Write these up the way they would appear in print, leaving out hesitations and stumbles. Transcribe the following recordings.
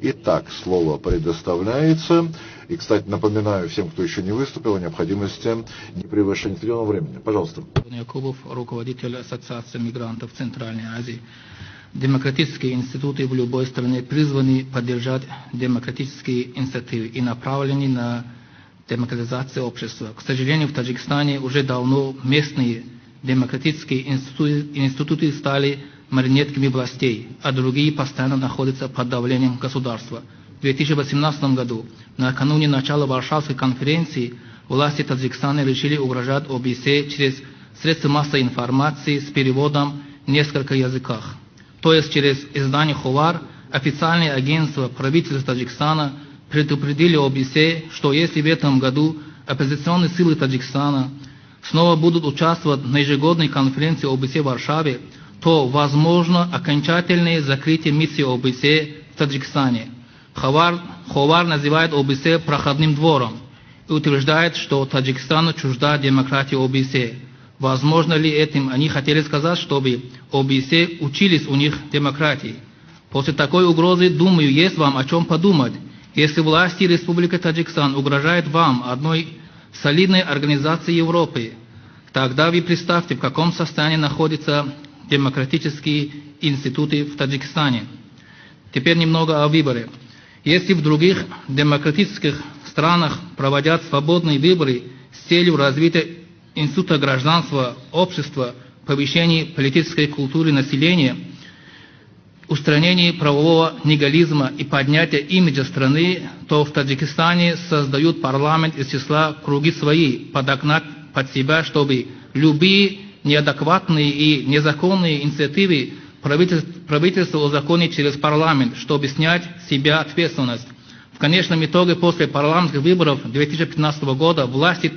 Итак, слово предоставляется. И, кстати, напоминаю всем, кто еще не выступил, о необходимости непревышения определенного времени. Пожалуйста. Якубов, руководитель Ассоциации мигрантов Центральной Азии. Демократические институты в любой стране призваны поддержать демократические инициативы и направлены на демократизацию общества. К сожалению, в Таджикистане уже давно местные демократические институты стали марионетками властей, а другие постоянно находятся под давлением государства. В 2018 году, накануне начала Варшавской конференции, власти Таджикистана решили угрожать ОБСЕ через средства массовой информации с переводом в нескольких языках. То есть через издание «Ховар» официальное агентство правительства Таджикистана предупредили ОБСЕ, что если в этом году оппозиционные силы Таджикистана снова будут участвовать на ежегодной конференции ОБСЕ в Варшаве, то возможно окончательное закрытие миссии ОБСЕ в Таджикистане. Ховар называет ОБСЕ проходным двором и утверждает, что Таджикистану чужда демократия ОБСЕ. Возможно ли этим они хотели сказать, чтобы ОБСЕ учились у них демократии? После такой угрозы, думаю, есть вам о чем подумать. Если власти Республики Таджикистан угрожают вам, одной солидной организации Европы, тогда вы представьте, в каком состоянии находятся демократические институты в Таджикистане. Теперь немного о выборе. Если в других демократических странах проводят свободные выборы с целью развития института гражданства, общества, повышения политической культуры населения, устранения правового легализма и поднятия имиджа страны, то в Таджикистане создают парламент из числа круги свои, подогнать под себя, чтобы любые неадекватные и незаконные инициативы правительство узаконить через парламент, чтобы снять с себя ответственность. В конечном итоге, после парламентских выборов 2015 года власти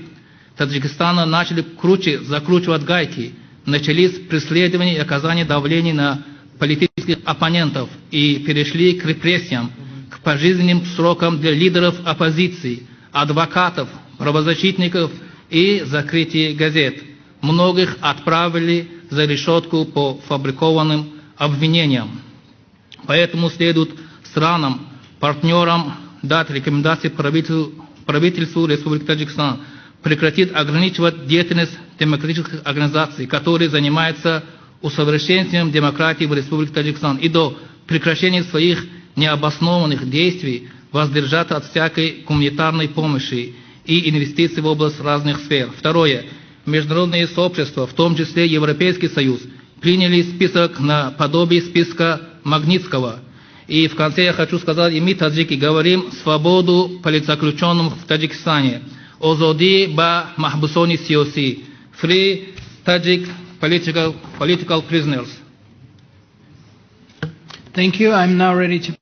Таджикистана начали круче закручивать гайки, начались преследования и оказание давления на политических оппонентов и перешли к репрессиям, к пожизненным срокам для лидеров оппозиции, адвокатов, правозащитников и закрытие газет. Многих отправили за решетку по фабрикованным обвинениям. Поэтому следует странам, партнерам дать рекомендации правительству Республики Таджикистан прекратить ограничивать деятельность демократических организаций, которые занимаются усовершенствованием демократии в Республике Таджикистан, и до прекращения своих необоснованных действий воздержаться от всякой гуманитарной помощи и инвестиций в область разных сфер. Второе. Международные сообщества, в том числе Европейский Союз, приняли список наподобие списка Магнитского. И в конце я хочу сказать, и мы, таджики, говорим свободу политзаключенным в Таджикистане. Озоди ба махбусони сиоси. Free Tajik political prisoners. Thank you. I'm now ready to